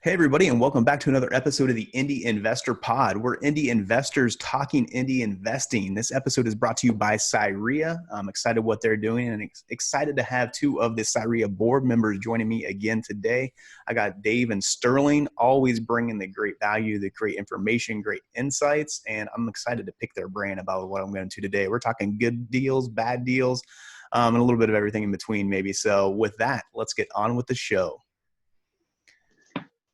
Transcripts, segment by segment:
Hey, everybody, and welcome back to another episode of the Indy Investor Pod. We're Indy investors talking Indy investing. This episode is brought to you by Cyria. I'm excited what they're doing and excited to have two of the Cyria board members joining me again today. I got Dave and Sterling, always bringing the great value, the great information, great insights, and I'm excited to pick their brain about what I'm going to today. We're talking good deals, bad deals, and a little bit of everything in between maybe. So with that, let's get on with the show.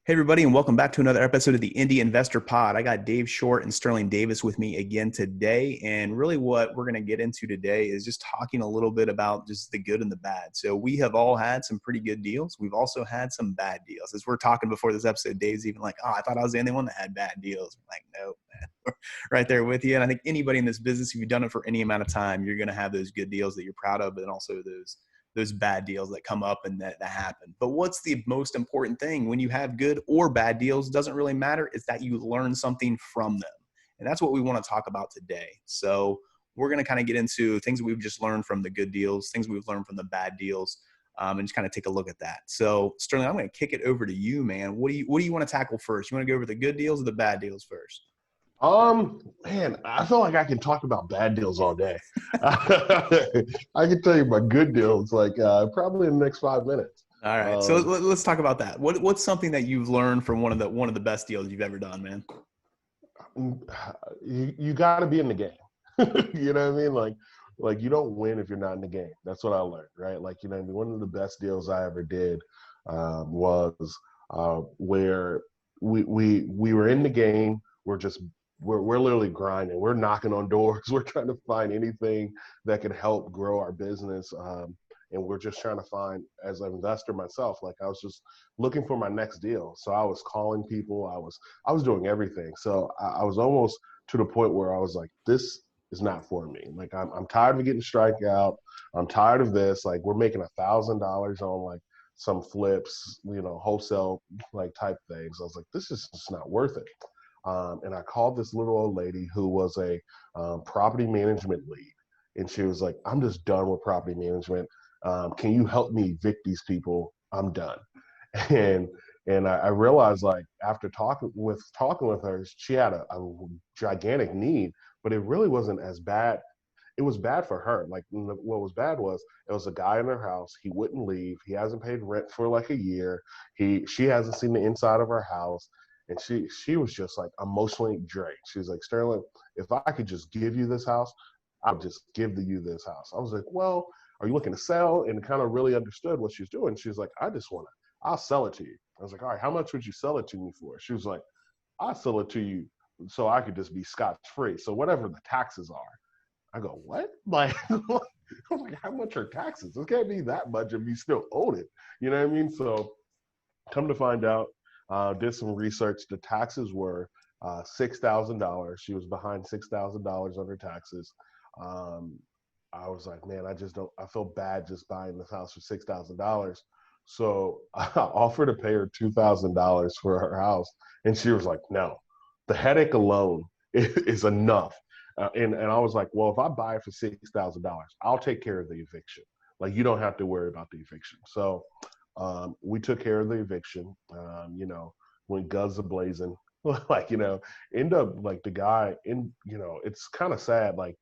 Hey, everybody, and welcome back to another episode of the Indy Investor Pod. I got Dave Short and Sterling Davis with me again today. And really what we're going to get into today is just talking a little bit about just the good and the bad. So we have all had some pretty good deals. We've also had some bad deals. As we're talking before this episode, Dave's even like, I thought I was the only one that had bad deals. I'm like, no, man, we're right there with you. And I think anybody in this business, if you've done it for any amount of time, you're going to have those good deals that you're proud of, but also those bad deals that come up and that happen. But what's the most important thing when you have good or bad deals, doesn't really matter, is that you learn something from them. And that's what we want to talk about today. So we're going to kind of get into things that we've just learned from the good deals, things we've learned from the bad deals, and just kind of take a look at that. So Sterling, I'm going to kick it over to you, man. What do you want to tackle first? You want to go over the good deals or the bad deals first? Man, I feel like I can talk about bad deals all day. I can tell you my good deals, probably in the next 5 minutes. All right, so let's talk about that. What's something that you've learned from one of the best deals you've ever done, man? You got to be in the game. You know what I mean? Like you don't win if you're not in the game. That's what I learned, right? Like, you know, one of the best deals I ever did was where we were in the game. We're literally grinding. We're knocking on doors. We're trying to find anything that can help grow our business. And we're just trying to find, as an investor myself, like I was just looking for my next deal. So I was calling people. I was doing everything. So I was almost to the point where I was like, this is not for me. Like I'm tired of getting strike out. I'm tired of this. Like we're making $1,000 on like some flips, you know, wholesale like type things. I was like, this is just not worth it. And I called this little old lady who was a property management lead. And she was like, I'm just done with property management. Can you help me evict these people? I'm done. And I realized, like, after talking with her, she had a gigantic need, but it really wasn't as bad. It was bad for her. Like, what was bad was it was a guy in her house. He wouldn't leave. He hasn't paid rent for like a year. She hasn't seen the inside of her house. And she was just like emotionally drained. She was like, Sterling, if I could just give you this house, I would just give you this house. I was like, well, are you looking to sell? And kind of really understood what she was doing. She was like, I'll sell it to you. I was like, all right, how much would you sell it to me for? She was like, I'll sell it to you so I could just be scot-free. So whatever the taxes are. I go, what? Like, I was like, how much are taxes? It can't be that much if you still own it. You know what I mean? So come to find out, did some research. The taxes were $6,000. She was behind $6,000 on her taxes. I was like, man, I feel bad just buying this house for $6,000. So I offered to pay her $2,000 for her house. And she was like, no, the headache alone is enough. And I was like, well, if I buy it for $6,000, I'll take care of the eviction. Like, you don't have to worry about the eviction. So we took care of the eviction, you know, when guns are blazing, like, you know, end up like the guy you know, it's kind of sad. Like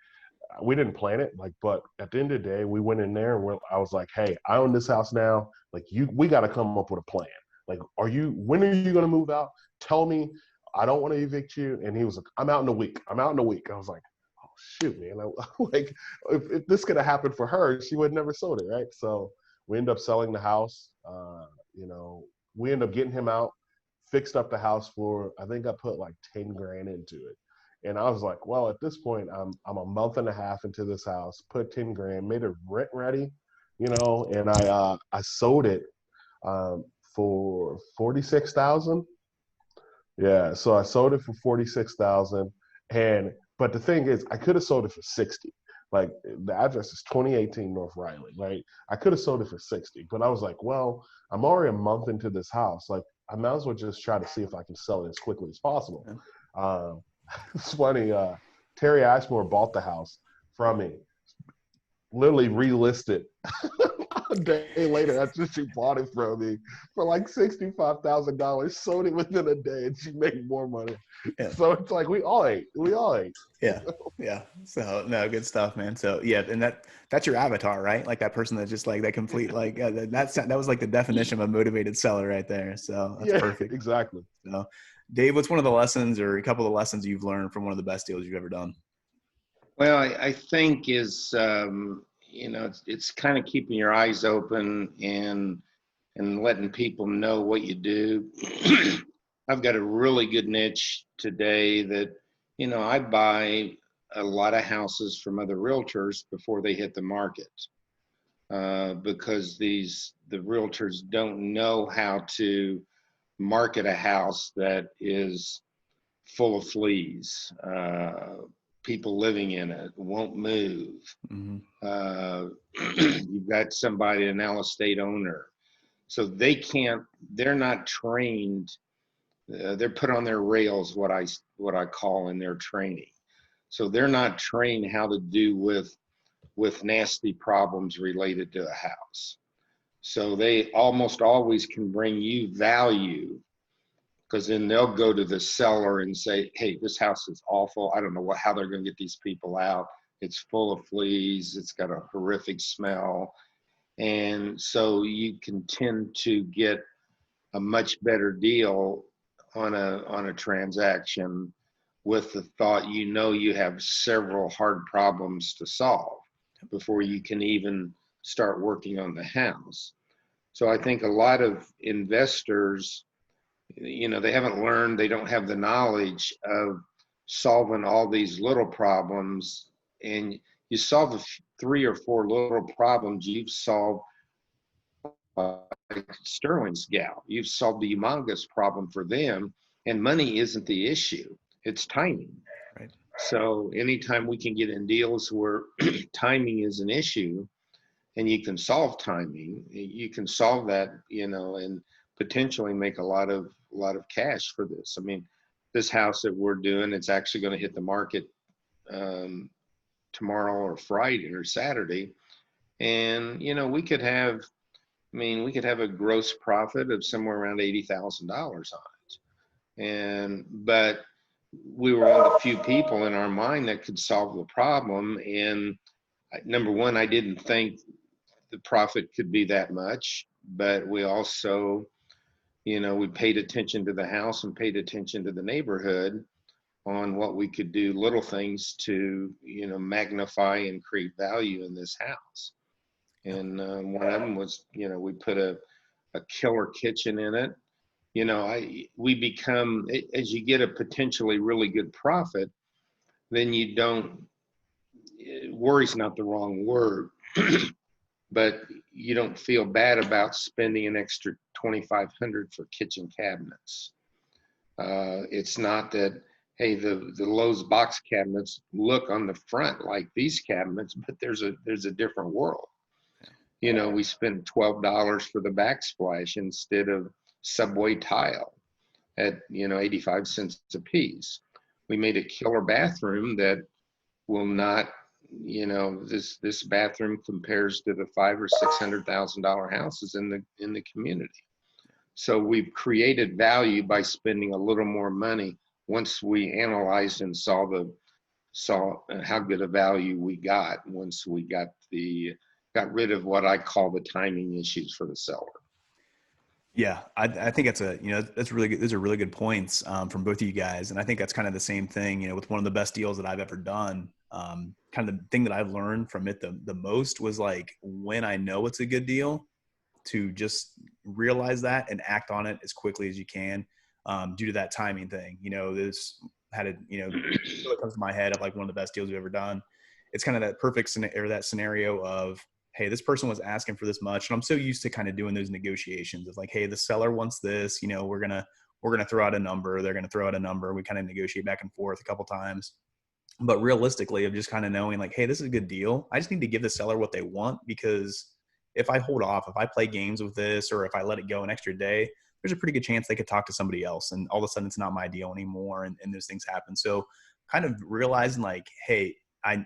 we didn't plan it, like, but at the end of the day, we went in there and I was like, hey, I own this house now. Like we got to come up with a plan. Like, when are you going to move out? Tell me, I don't want to evict you. And he was like, I'm out in a week. I was like, oh shoot, man. Like if this could have happened for her, she would have never sold it. Right. So we ended up selling the house. You know, we ended up getting him out, fixed up the house for, I think I put like 10 grand into it. And I was like, well, at this point, I'm a month and a half into this house, put 10 grand, made it rent ready, you know, and I sold it for 46,000. Yeah, so I sold it for 46,000. But the thing is, I could have sold it for 60. Like the address is 2018 North Riley, right? I could have sold it for 60, but I was like, well, I'm already a month into this house. Like I might as well just try to see if I can sell it as quickly as possible. It's funny. Terry Ashmore bought the house from me, literally relisted A day later, after she bought it from me for like $65,000, sold it within a day, and she made more money. Yeah. So it's like we all ate. We all ate. Yeah. Yeah. So no, good stuff, man. So yeah, and that's your avatar, right? Like that person that's just like that complete, like that was like the definition of a motivated seller right there. So that's Yeah, perfect. exactly. So Dave, what's one of the lessons or a couple of the lessons you've learned from one of the best deals you've ever done? Well, I think is it's kind of keeping your eyes open and letting people know what you do. I've got a really good niche today that I buy a lot of houses from other realtors before they hit the market because the realtors don't know how to market a house that is full of fleas. People living in it won't move. Mm-hmm. Uh, you've got somebody, an Al estate owner, so they're not trained. They're put on their rails, what I call in their training. So they're not trained how to do with nasty problems related to a house. So they almost always can bring you value because then they'll go to the seller and say, hey, this house is awful. I don't know how they're going to get these people out. It's full of fleas. It's got a horrific smell. And so you can tend to get a much better deal on a transaction with the thought you have several hard problems to solve before you can even start working on the house. So I think a lot of investors, they haven't learned, they don't have the knowledge of solving all these little problems. And you solve three or four little problems, you've solved like Sterling's gal. You've solved the humongous problem for them, and money isn't the issue. It's timing. Right. So anytime we can get in deals where timing is an issue and you can solve timing, you can solve that, and potentially make a lot of cash for this. I mean, this house that we're doing, it's actually going to hit the market tomorrow or Friday or Saturday. And, we could have a gross profit of somewhere around $80,000 on it. But we were one of the few people in our mind that could solve the problem. And number one, I didn't think the profit could be that much, but we also, we paid attention to the house and paid attention to the neighborhood on what we could do, little things to, magnify and create value in this house. And one of them was, we put a killer kitchen in it. We become, as you get a potentially really good profit, then you don't, worry's not the wrong word, but you don't feel bad about spending an extra $2,500 for kitchen cabinets. It's not that, hey, the Lowe's box cabinets look on the front like these cabinets, but there's a different world. We spent $12 for the backsplash instead of Subway tile at 85 cents a piece. We made a killer bathroom that will not, this bathroom compares to the $500,000 or $600,000 houses in the community. So we've created value by spending a little more money once we analyzed and saw how good a value we got once we got rid of what I call the timing issues for the seller. Yeah, I think that's really good. Those are really good points from both of you guys, and I think that's kind of the same thing. With one of the best deals that I've ever done. Kind of the thing that I've learned from it the most was like when I know it's a good deal, to just realize that and act on it as quickly as you can, due to that timing thing. This had a it comes to my head of like one of the best deals we've ever done. It's kind of that perfect scenario of, hey, this person was asking for this much. And I'm so used to kind of doing those negotiations of like, hey, the seller wants this, we're going to throw out a number. They're going to throw out a number. We kind of negotiate back and forth a couple times. But realistically, of just kind of knowing like, hey, this is a good deal. I just need to give the seller what they want, because if I hold off, if I play games with this, or if I let it go an extra day, there's a pretty good chance they could talk to somebody else. And all of a sudden it's not my deal anymore. And those things happen. So kind of realizing like, hey,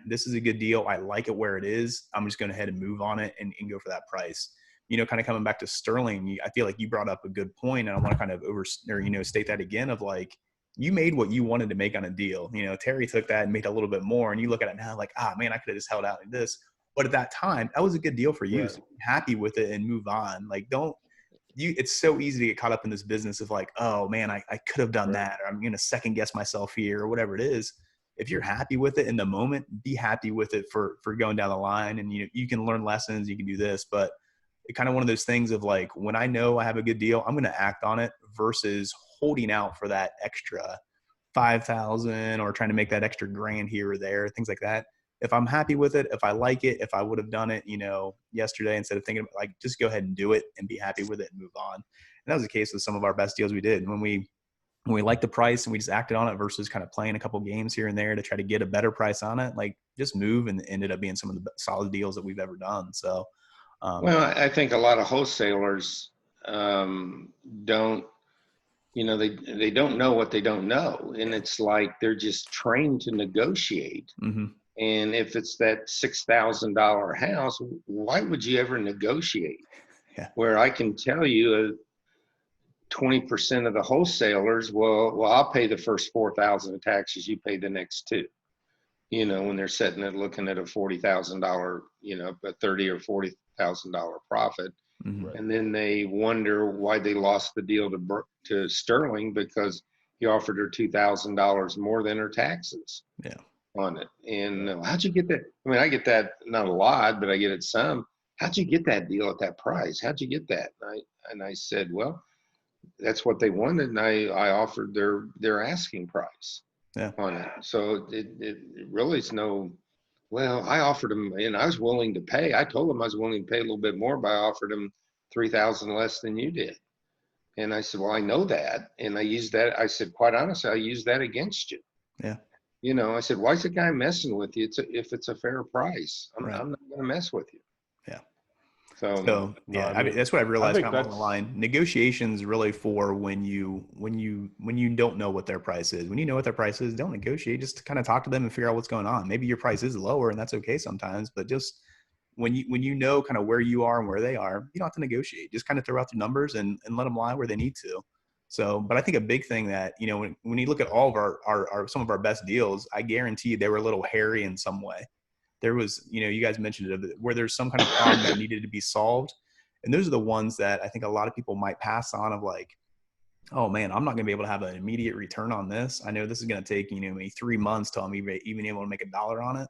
this is a good deal. I like it where it is. I'm just going ahead and move on it and go for that price. Kind of coming back to Sterling, I feel like you brought up a good point, and I want to kind of state that again of like, you made what you wanted to make on a deal. Terry took that and made a little bit more, and you look at it now like, man, I could have just held out like this. But at that time, that was a good deal for you. Right. So be happy with it and move on. Like, it's so easy to get caught up in this business of like, oh man, I could have done that, or I'm going to second guess myself here, or whatever it is. If you're happy with it in the moment, be happy with it for going down the line. And you can learn lessons, you can do this, but it's kind of one of those things of like, when I know I have a good deal, I'm going to act on it versus holding out for that extra 5,000 or trying to make that extra grand here or there, things like that. If I'm happy with it, if I like it, if I would have done it, yesterday, instead of thinking about, like, just go ahead and do it and be happy with it and move on. And that was the case with some of our best deals we did. When we liked the price and we just acted on it versus kind of playing a couple games here and there to try to get a better price on it, like, just move, and ended up being some of the solid deals that we've ever done. So, well, I think a lot of wholesalers don't, they don't know what they don't know. And it's like they're just trained to negotiate. mm-hmm. And if it's that $6,000 house, why would you ever negotiate? Yeah. Where I can tell you 20% of the wholesalers, well, I'll pay the first 4,000 of taxes, you pay the next two. When they're sitting and looking at a $40,000, a $30,000 or $40,000 profit. Mm-hmm. And then they wonder why they lost the deal to Sterling, because he offered her $2,000 more than her taxes. Yeah. On it. And how'd you get that? I mean, I get that not a lot, but I get it some. How'd you get that deal at that price? How'd you get that? And I said, well, that's what they wanted, and I offered their asking price. Yeah. On it. So it really is no. Well, I offered him, and I was willing to pay. I told him I was willing to pay a little bit more, but I offered him $3,000 less than you did. And I said, well, I know that, and I used that. I said, quite honestly, I used that against you. Yeah. I said, why is the guy messing with you? If it's a fair price, I'm not going to mess with you. Yeah. So yeah, I mean, that's what I realized kind of along the line. Negotiations really for when you don't know what their price is. When you know what their price is, don't negotiate. Just kind of talk to them and figure out what's going on. Maybe your price is lower, and that's okay sometimes. But just when you know kind of where you are and where they are, you don't have to negotiate. Just kind of throw out the numbers and let them lie where they need to. So, but I think a big thing that, when you look at all of our some of our best deals, I guarantee they were a little hairy in some way. There was, you guys mentioned it, where there's some kind of problem that needed to be solved. And those are the ones that I think a lot of people might pass on of like, oh man, I'm not going to be able to have an immediate return on this. I know this is going to take, maybe 3 months till I'm even able to make $1 on it.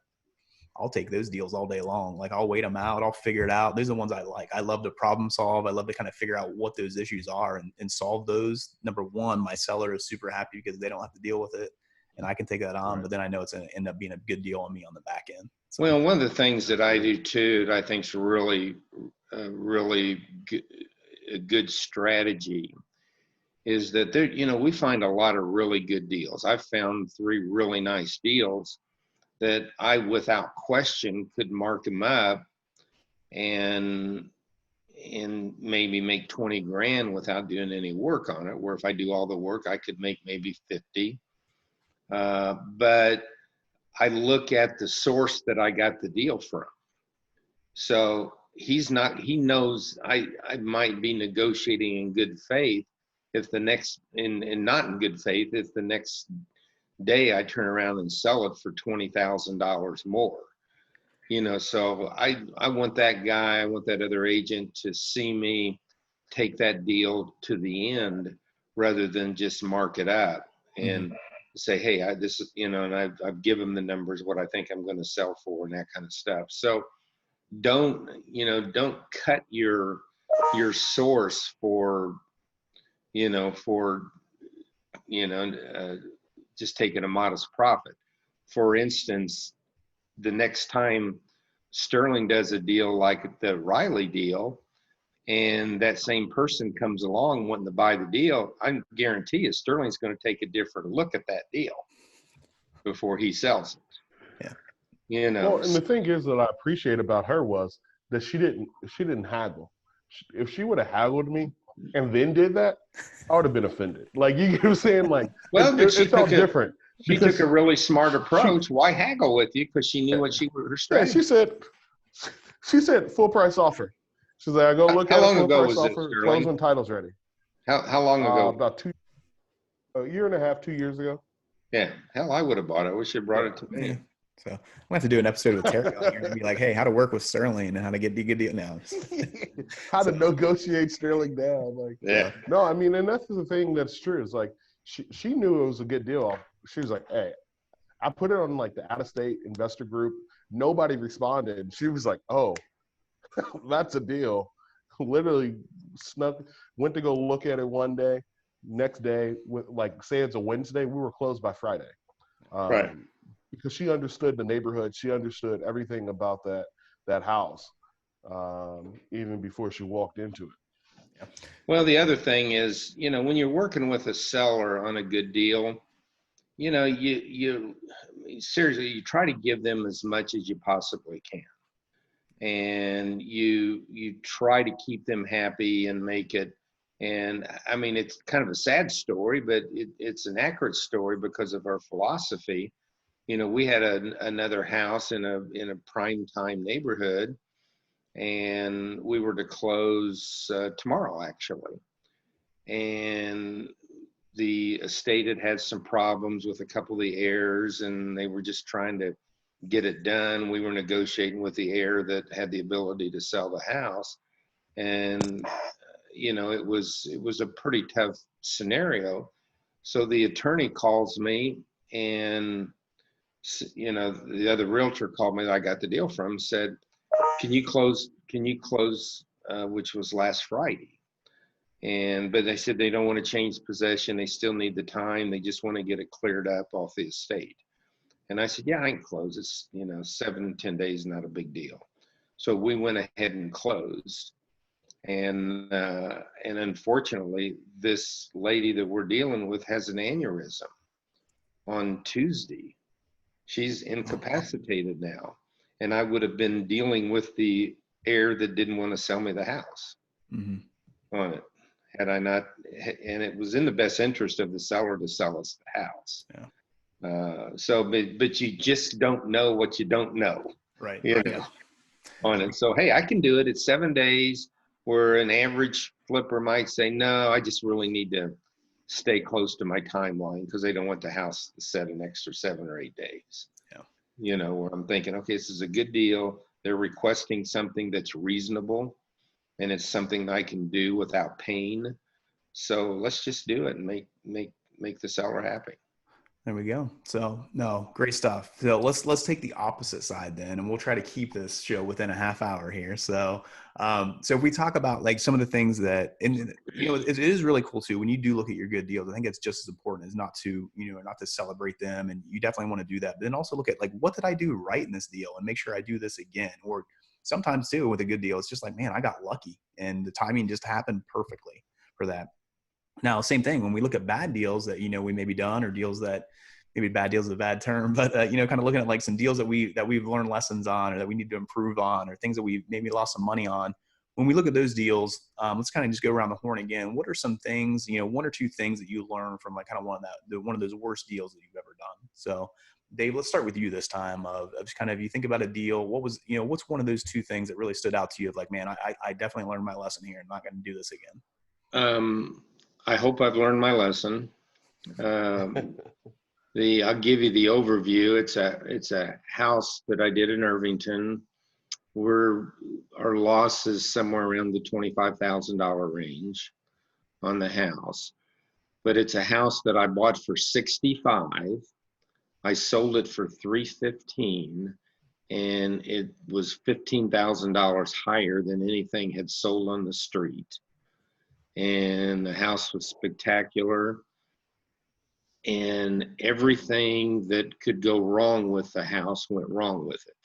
I'll take those deals all day long. Like, I'll wait them out. I'll figure it out. Those are the ones I like. I love to problem solve. I love to kind of figure out what those issues are and solve those. Number one, my seller is super happy because they don't have to deal with it, and I can take that on. Right. But then I know it's going to end up being a good deal on me on the back end. So. Well, one of the things that I do too, that I think is really a good strategy, is that there, we find a lot of really good deals. I've found 3 really nice deals that I, without question, could mark them up and maybe make 20 grand without doing any work on it. Where if I do all the work, I could make maybe 50. But I look at the source that I got the deal from. So he knows I might be negotiating in good faith if the next, and not in good faith, if the next day I turn around and sell it for $20,000 more. So I want that guy, I want that other agent to see me take that deal to the end rather than just mark it up and say, hey, this is, and I've given them the numbers, what I think I'm going to sell for, and that kind of stuff. So don't cut your source for just taking a modest profit. For instance, the next time Sterling does a deal like the Riley deal, and that same person comes along wanting to buy the deal, I guarantee you Sterling's going to take a different look at that deal before he sells it. Yeah. Well, and the thing is that I appreciate about her was that she didn't haggle. If she would have haggled me and then did that, I would have been offended. Like, you get what I'm saying? Like, well, it's all different. She took a because really smart she, approach. Why haggle with you? Because she knew what her yeah, strategy. she said full price offer. She's like, I go look How at a long full ago price was this, offer, close Sterling? when title's ready. How long ago? About a year and a half, 2 years ago. Yeah, hell, I would have bought it. I wish you brought Yeah. it to Yeah. me. So I'm gonna have to do an episode with Terry on here and be like, hey, how to work with Sterling and how to get the good deal now. How to So, negotiate Sterling down. Like, Yeah. no, I mean, and that's the thing that's true. Is like she knew it was a good deal. She was like, hey, I put it on like the out of state investor group. Nobody responded. She was like, oh, that's a deal. Literally snuck, went to go look at it one day. Next day, with like say it's a Wednesday, we were closed by Friday. Right. Because she understood the neighborhood, she understood everything about that house, even before she walked into it. Well, the other thing is, when you're working with a seller on a good deal, you seriously, you try to give them as much as you possibly can, and you try to keep them happy and make it. And I mean, it's kind of a sad story, but it's an accurate story because of our philosophy. We had another house in a prime time neighborhood, and we were to close tomorrow, actually. And the estate had some problems with a couple of the heirs, and they were just trying to get it done. We were negotiating with the heir that had the ability to sell the house, and it was a pretty tough scenario. So the attorney calls me, and the other realtor called me that I got the deal from, said, can you close, which was last Friday. But they said they don't want to change possession. They still need the time. They just want to get it cleared up off the estate. And I said, yeah, I can close. It's, 7 to 10 days, not a big deal. So we went ahead and closed. And unfortunately, this lady that we're dealing with has an aneurysm on Tuesday. She's incapacitated now. And I would have been dealing with the heir that didn't want to sell me the house on it, had I not. And it was in the best interest of the seller to sell us the house. Yeah. But you just don't know what you don't know. Right. Yeah. On it. So, hey, I can do it. It's 7 days, where an average flipper might say, no, I just really need to stay close to my timeline because they don't want the house to set an extra 7 or 8 days. Yeah. Where I'm thinking, okay, this is a good deal. They're requesting something that's reasonable, and it's something I can do without pain. So let's just do it and make the seller happy. There we go. So no, great stuff. So let's take the opposite side then, and we'll try to keep this show within a half hour here. So so if we talk about like some of the things that, and it is really cool too when you do look at your good deals. I think it's just as important as not to not to celebrate them, and you definitely want to do that. But then also look at like, what did I do right in this deal, and make sure I do this again. Or sometimes too with a good deal, it's just like, man, I got lucky, and the timing just happened perfectly for that. Now, same thing when we look at bad deals that we maybe done, or deals that maybe bad deals is a bad term, but kind of looking at like some deals that we've learned lessons on, or that we need to improve on, or things that we maybe lost some money on. When we look at those deals, let's kind of just go around the horn again. What are some things, one or two things that you learned from like kind of one of those worst deals that you've ever done? So, Dave, let's start with you this time. Of just kind of, you think about a deal, what was what's one of those two things that really stood out to you? Of like, man, I definitely learned my lesson here. I'm not going to do this again. I hope I've learned my lesson. I'll give you the overview. It's a house that I did in Irvington, where our loss is somewhere around the $25,000 range on the house. But it's a house that I bought for 65. I sold it for 315, and it was $15,000 higher than anything had sold on the street. And the house was spectacular, and everything that could go wrong with the house went wrong with it.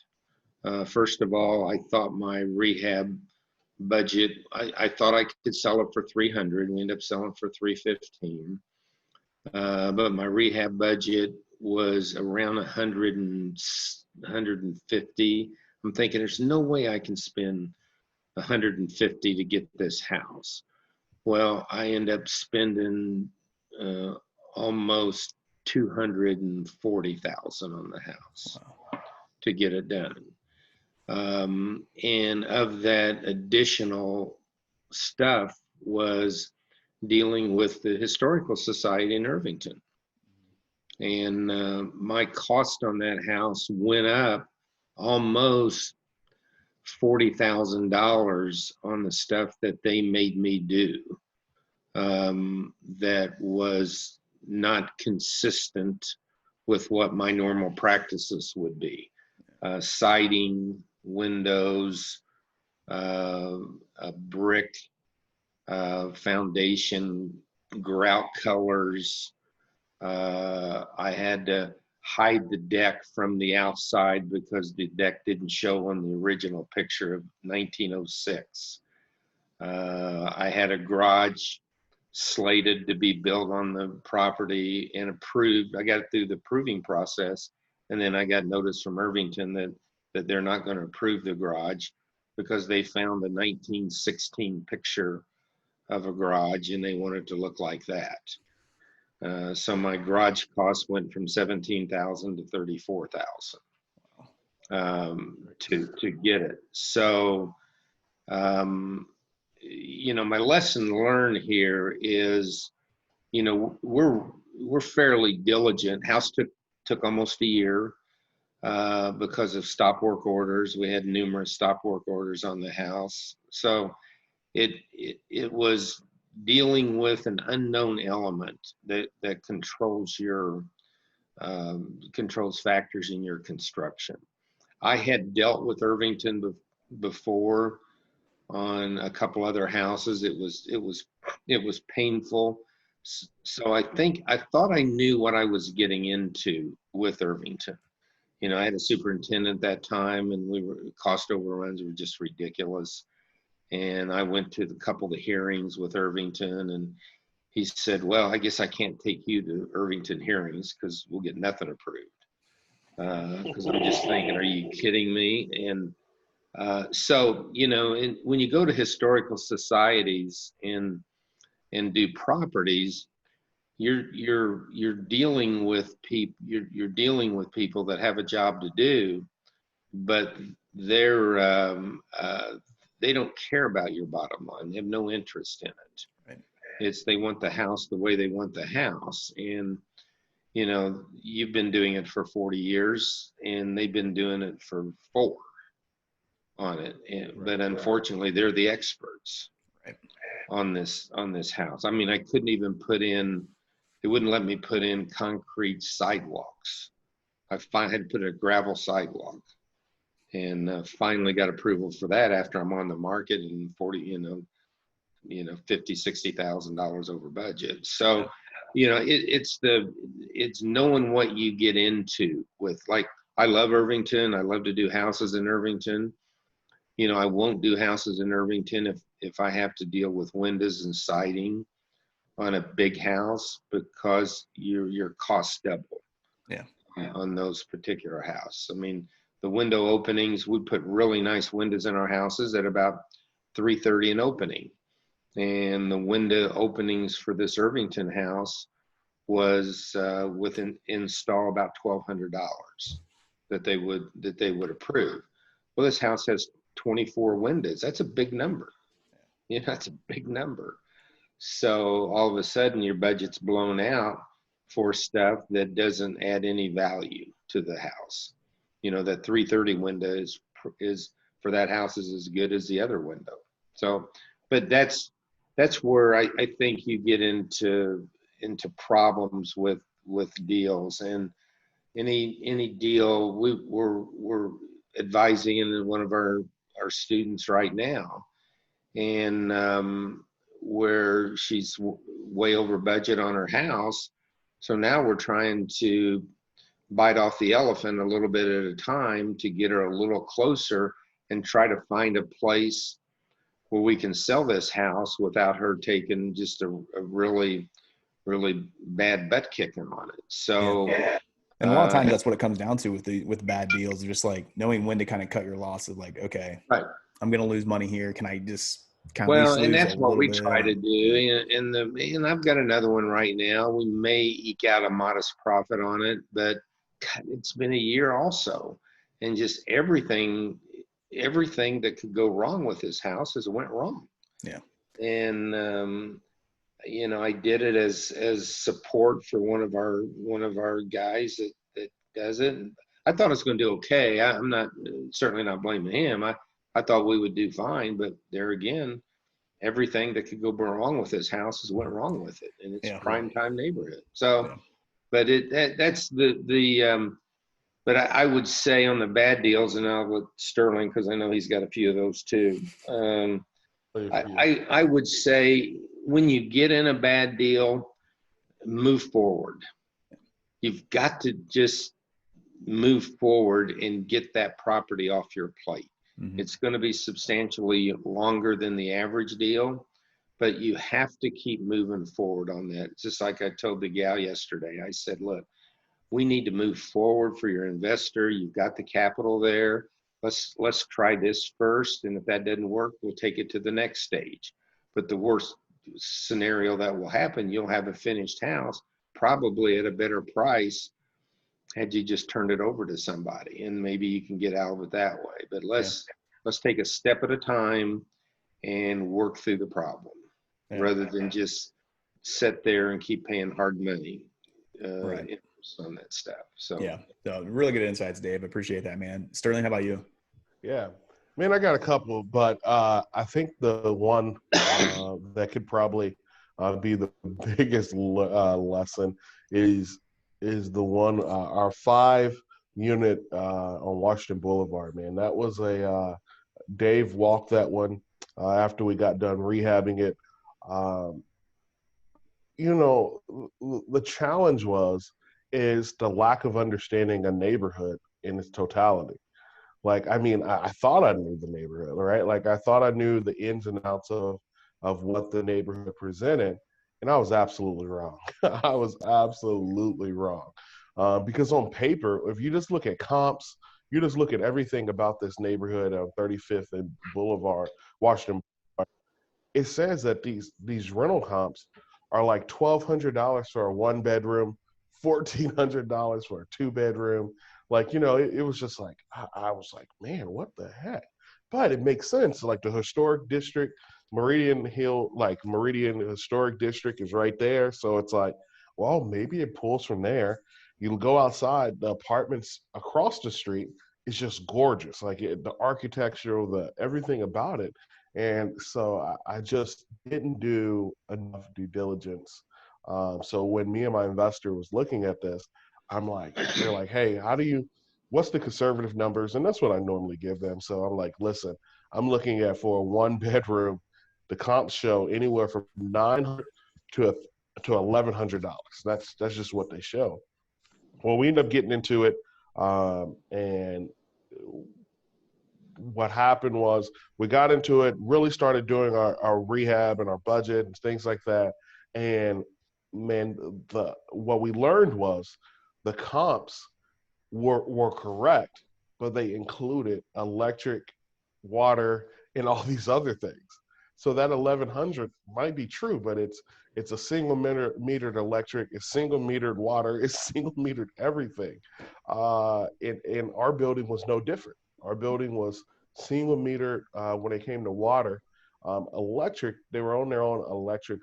First of all, I thought my rehab budget, I thought I could sell it for 300. We ended up selling for 315. But my rehab budget was around 150. I'm thinking there's no way I can spend 150 to get this house. Well, I end up spending almost $240,000 on the house to get it done. And of that additional stuff was dealing with the Historical Society in Irvington. And my cost on that house went up almost $40,000 on the stuff that they made me do. That was not consistent with what my normal practices would be. Siding, windows, a brick foundation, grout colors. I had to hide the deck from the outside because the deck didn't show on the original picture of 1906. I had a garage slated to be built on the property and approved. I got through the approving process, and then I got notice from Irvington that they're not going to approve the garage because they found the 1916 picture of a garage and they wanted to look like that. So my garage cost went from 17,000 to 34,000 to get it. So, my lesson learned here is, we're fairly diligent. House took almost a year because of stop work orders. We had numerous stop work orders on the house. So it was dealing with an unknown element that controls controls factors in your construction. I had dealt with Irvington before on a couple other houses. It was painful. So I thought I knew what I was getting into with Irvington. I had a superintendent that time, and cost overruns were just ridiculous. And I went to a couple of the hearings with Irvington, and he said, well, I guess I can't take you to Irvington hearings because we'll get nothing approved. Because I'm just thinking, are you kidding me? And so, when you go to historical societies and do properties, you're dealing with people. You're dealing with people that have a job to do, but they don't care about your bottom line. They have no interest in it. Right. They want the house the way they want the house. And, you've been doing it for 40 years and they've been doing it for 4 on it. But unfortunately, they're the experts on this house. I mean, I couldn't even they wouldn't let me put in concrete sidewalks. I had to put a gravel sidewalk. And finally got approval for that after I'm on the market and $50,000, $60,000 over budget. So, it's knowing what you get into with. Like, I love Irvington. I love to do houses in Irvington. I won't do houses in Irvington if I have to deal with windows and siding on a big house because your costs double. Yeah. On those particular houses. I mean, the window openings, we put really nice windows in our houses at about $330 an opening. And the window openings for this Irvington house was with an install about $1,200 that they would approve. Well, this house has 24 windows. That's a big number. That's a big number. So all of a sudden your budget's blown out for stuff that doesn't add any value to the house. That 330 window is for that house is as good as the other window. So, but that's where I think you get into problems with deals. And any deal we're advising in one of our students right now, and where she's way over budget on her house. So now we're trying to bite off the elephant a little bit at a time to get her a little closer and try to find a place where we can sell this house without her taking just a really, really bad butt kicking on it. So, yeah. And a lot of times that's what it comes down to with bad deals, just like knowing when to kind of cut your losses. Like, okay, right, I'm going to lose money here. Can I just kind of Well, lease and lose a that's what little we bit. try to do. And I've got another one right now. We may eke out a modest profit on it, but God, it's been a year also, and just everything that could go wrong with this house has went wrong. Yeah. And I did it as support for one of our guys that does it. And I thought it was going to do okay. I'm not certainly not blaming him. I thought we would do fine, but there again, everything that could go wrong with this house has went wrong with it, and it's Yeah. prime time neighborhood. So, Yeah. but that's the. But I would say on the bad deals, and I'll let Sterling because I know he's got a few of those too. I would say when you get in a bad deal, move forward. You've got to just move forward and get that property off your plate. Mm-hmm. It's going to be substantially longer than the average deal, but you have to keep moving forward on that. Just like I told the gal yesterday, I said, look, we need to move forward for your investor. You've got the capital there. Let's try this first, and if that doesn't work, we'll take it to the next stage. But the worst scenario that will happen, you'll have a finished house, probably at a better price had you just turned it over to somebody, and maybe you can get out of it that way. But let's take a step at a time and work through the problem rather than just sit there and keep paying hard money interest on that stuff. So yeah, so really good insights, Dave. I appreciate that, man. Sterling, how about you? Yeah, man, I got a couple, but I think the one that could probably be the biggest lesson is the one our 5 unit on Washington Boulevard. Man, that was a Dave walked that one after we got done rehabbing it. Um, the challenge is the lack of understanding a neighborhood in its totality. Like, I mean, I thought I knew the neighborhood, right? Like, I thought I knew the ins and outs of what the neighborhood presented, and I was absolutely wrong. I was absolutely wrong. Because on paper, if you just look at comps, you just look at everything about this neighborhood on 35th and Boulevard, Washington, it says that these rental comps are like $1,200 for a 1 bedroom, $1,400 for a 2 bedroom. Like, it was just like I was like, man, what the heck? But it makes sense. Like the historic district, Meridian Hill, like Meridian Historic District is right there. So it's like, well, maybe it pulls from there. You go outside, the apartments across the street is just gorgeous. Like the architecture, the everything about it. And so I just didn't do enough due diligence. So when me and my investor was looking at this, they're like, hey, what's the conservative numbers? And that's what I normally give them. So I'm like, listen, I'm looking at for a 1 bedroom, the comps show anywhere from $900 to $1,100. That's just what they show. Well, we end up getting into it, and what happened was we got into it, really started doing our rehab and our budget and things like that. And man, what we learned was the comps were correct, but they included electric, water, and all these other things. So that 1,100 might be true, but it's a single metered electric, it's single metered water, it's single metered everything. And our building was no different. Our building was single metered when it came to water. Electric, they were on their own electric,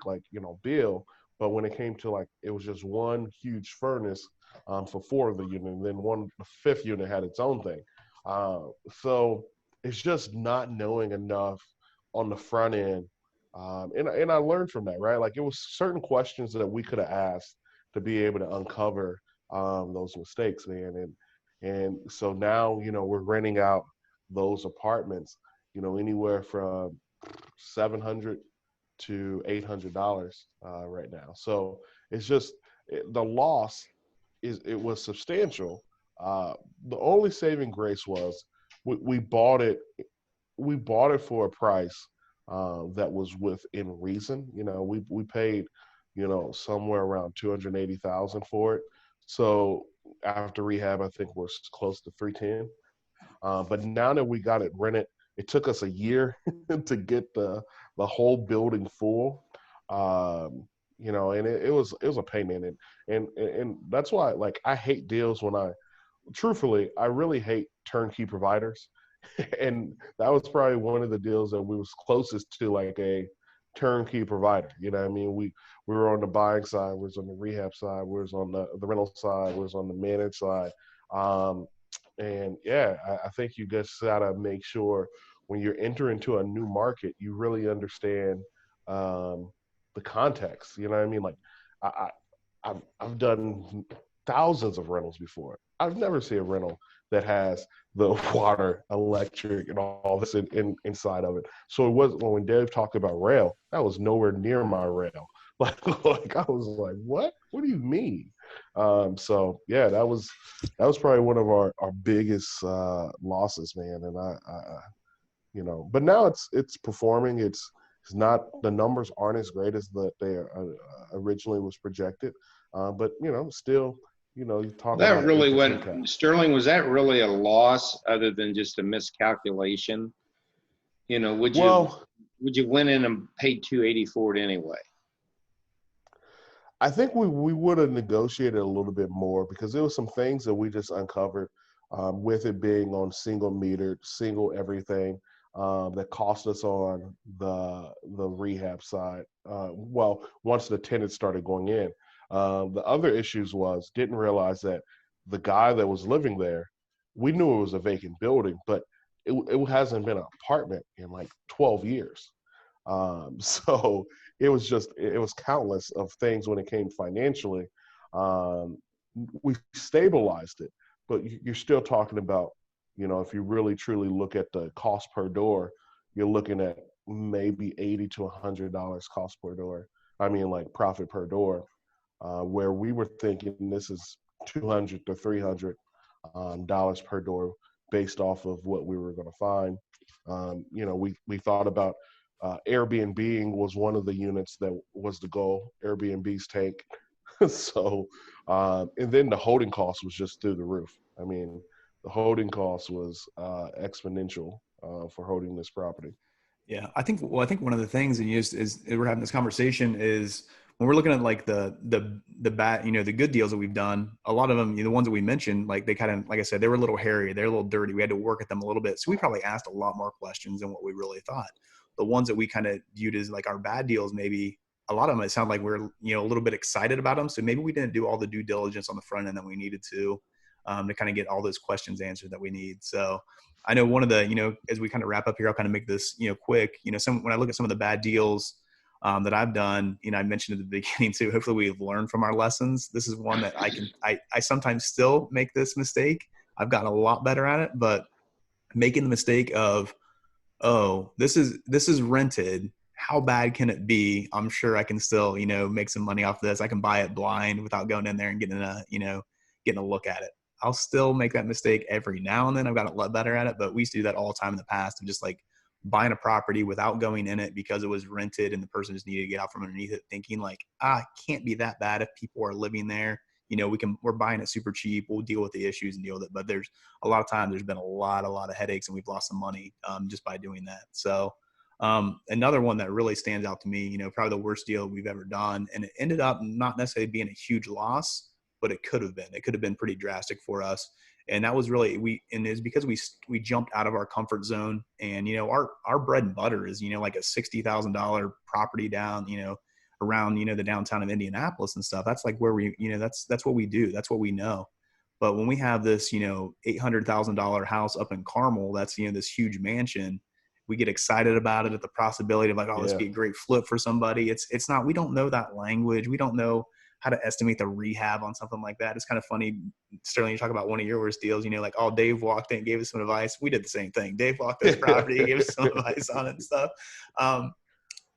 bill. But when it came to it was just one huge furnace for 4 of the unit, and then the 5th unit had its own thing. So it's just not knowing enough on the front end. And I learned from that, right? Like it was certain questions that we could have asked to be able to uncover those mistakes, man. And so now, we're renting out those apartments, anywhere from $700 to $800 right now. So it's just the loss it was substantial. The only saving grace was we bought it. We bought it for a price that was within reason. We paid, somewhere around 280,000 for it. So after rehab, I think we're close to 310. But now that we got it rented, It took us a year to get the whole building full. You know, and it was a pain in it, and that's why, like, I hate deals when truthfully, I really hate turnkey providers. And that was probably one of the deals that we was closest to like a turnkey provider. You know what I mean? We were on the buying side, we was on the rehab side, we was on the rental side, we was on the managed side. Um, and yeah, I think you just gotta make sure when you're entering into a new market, you really understand um, the context. You know what I mean? Like I, I've done thousands of rentals before. I've never seen a rental that has the water, electric, and all this inside of it. So it was when Dave talked about rail, that was nowhere near my rail. Like I was like, what? What do you mean? So yeah, that was probably one of our biggest losses, man. And you know, but now it's performing. It's not, the numbers aren't as great as that they originally was projected, but you know, still, you know, you talk That about an really 8 to 10 cap. went, Sterling, was that really a loss other than just a miscalculation? You know, Well, would you went in and paid 280 for it anyway? I think we would have negotiated a little bit more because there was some things that we just uncovered with it being on single metered, single everything, that cost us on the rehab side. Well, once the tenants started going in, the other issues was didn't realize that the guy that was living there, we knew it was a vacant building, but it hasn't been an apartment in like 12 years. So it was countless of things when it came financially. Um, we stabilized it, but you're still talking about, you know, if you really truly look at the cost per door, you're looking at maybe $80 to $100 cost per door. I mean, like profit per door, where we were thinking this is 200 to $300 per door based off of what we were going to find. You know, we thought about Airbnb was one of the units that was the goal. Airbnb's tank. So, and then the holding cost was just through the roof. I mean, the holding cost was exponential for holding this property. Yeah, I think one of the things, and is we're having this conversation, is when we're looking at like the bad, you know, the good deals that we've done. A lot of them, you know, the ones that we mentioned, like they kind of, like I said, they were a little hairy, they're a little dirty. We had to work at them a little bit, so we probably asked a lot more questions than what we really thought. The ones that we kind of viewed as like our bad deals, maybe a lot of them, it sounded like we're, you know, a little bit excited about them. So maybe we didn't do all the due diligence on the front end that we needed to kind of get all those questions answered that we need. So I know one of the, you know, as we kind of wrap up here, I'll kind of make this, you know, quick. You know, when I look at some of the bad deals that I've done, you know, I mentioned at the beginning too, hopefully we've learned from our lessons. This is one that I sometimes still make this mistake. I've gotten a lot better at it, but making the mistake of, oh, this is rented. How bad can it be? I'm sure I can still, you know, make some money off of this. I can buy it blind without going in there and getting a look at it. I'll still make that mistake every now and then. I've gotten a lot better at it, but we used to do that all the time in the past of just like buying a property without going in it because it was rented and the person just needed to get out from underneath it, thinking like, it can't be that bad if people are living there. You know, we're buying it super cheap. We'll deal with the issues and deal with it. But there's a lot of times there's been a lot of headaches and we've lost some money just by doing that. So another one that really stands out to me, you know, probably the worst deal we've ever done. And it ended up not necessarily being a huge loss, but it could have been. It could have been pretty drastic for us. And that was really, and it's because we jumped out of our comfort zone. And, you know, our bread and butter is, you know, like a $60,000 property down, you know, around, you know, the downtown of Indianapolis and stuff. That's like where we, you know, that's what we do. That's what we know. But when we have this, you know, $800,000 house up in Carmel, that's, you know, this huge mansion, we get excited about it at the possibility of like, oh, this would Yeah. be a great flip for somebody. It's not, we don't know that language. We don't know how to estimate the rehab on something like that. It's kind of funny, Sterling, you talk about one of your worst deals, you know, like, oh, Dave walked in, gave us some advice. We did the same thing. Dave walked this property, gave us some advice on it and stuff.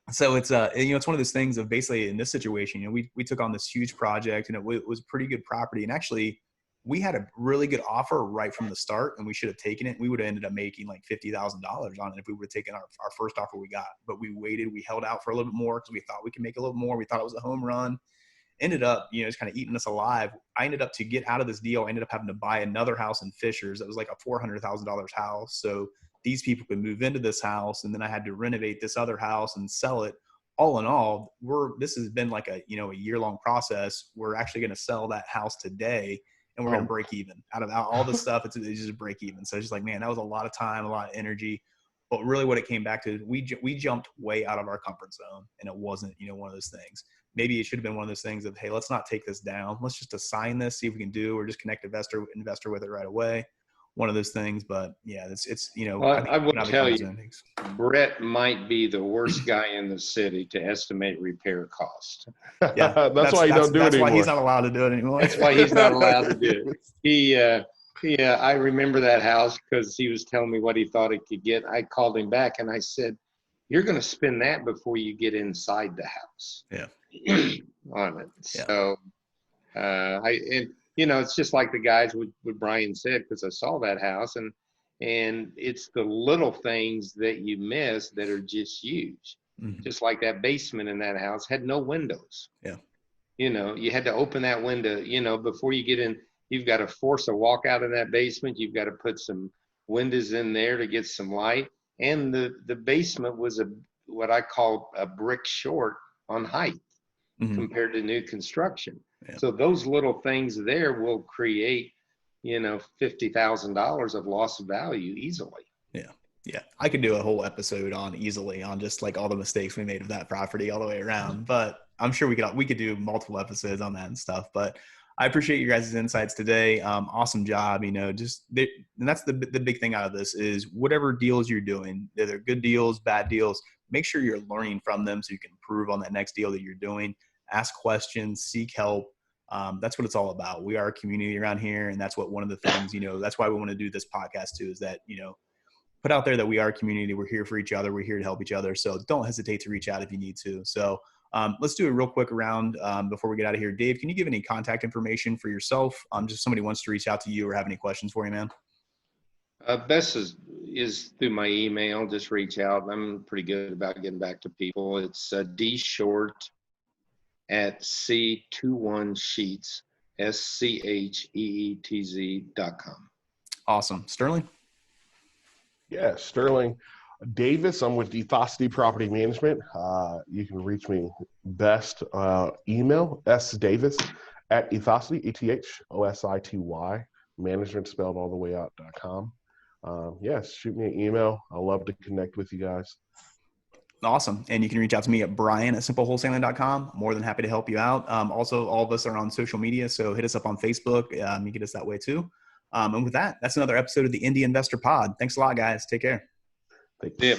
So it's you know, it's one of those things of basically in this situation, you know, we took on this huge project and it was a pretty good property. And actually we had a really good offer right from the start and we should have taken it. We would have ended up making like $50,000 on it if we would have taken our first offer we got, but we waited, we held out for a little bit more because we thought we could make a little more. We thought it was a home run. Ended up, you know, it's kind of eating us alive. I ended up, to get out of this deal, I ended up having to buy another house in Fishers. That was like a $400,000 house. So these people could move into this house, and then I had to renovate this other house and sell it. All in all, this has been like a year-long process. We're actually going to sell that house today, and we're going to break even out of all this stuff. It's just a break even. So it's just like, man, that was a lot of time, a lot of energy. But really what it came back to is we jumped way out of our comfort zone, and it wasn't, one of those things. Maybe it should have been one of those things of, hey, let's not take this down. Let's just assign this, see if we can do, or just connect investor with it right away. One of those things. But yeah, it's Well, I will tell you, zone. Brett might be the worst guy in the city to estimate repair cost. Yeah, that's why you don't do it anymore. That's why he's not allowed to do it anymore. That's why he's not allowed to do it. I remember that house because he was telling me what he thought it could get. I called him back and I said, "You're going to spend that before you get inside the house." Yeah. On it. Yeah. So, it's just like the guys what Brian said, because I saw that house and it's the little things that you miss that are just huge. Mm-hmm. Just like that basement in that house had no windows. Yeah. You had to open that window, before you get in. You've got to force a walk out in that basement. You've got to put some windows in there to get some light. And the basement was what I call a brick short on height compared to new construction. Yeah. So those little things there will create, $50,000 of loss of value easily. Yeah. Yeah. I could do a whole episode on just like all the mistakes we made of that property all the way around, but I'm sure we could do multiple episodes on that and stuff. But I appreciate you guys' insights today. Awesome job. And that's the big thing out of this is whatever deals you're doing, they're good deals, bad deals, make sure you're learning from them so you can improve on that next deal that you're doing. Ask questions, seek help. That's what it's all about. We are a community around here. And that's what one of the things, that's why we want to do this podcast too, is that, put out there that we are a community. We're here for each other. We're here to help each other. So don't hesitate to reach out if you need to. So let's do a real quick round before we get out of here. Dave, can you give any contact information for yourself? Just if somebody wants to reach out to you or have any questions for you, man. Best is through my email. Just reach out. I'm pretty good about getting back to people. It's dshort@c21sheets, scheetz.com. Awesome. Sterling? Yeah, Sterling Davis. I'm with Ethosity Property Management. You can reach me best email sdavis@ethosity, ETHOSITY, management spelled all the way out.com. Yes, shoot me an email. I'll love to connect with you guys. Awesome. And you can reach out to me at brian@simplewholesaling.com. More than happy to help you out. Also, all of us are on social media, so hit us up on Facebook. You get us that way too. And with that, that's another episode of the Indy Investor Pod. Thanks a lot, guys. Take care. Thank you.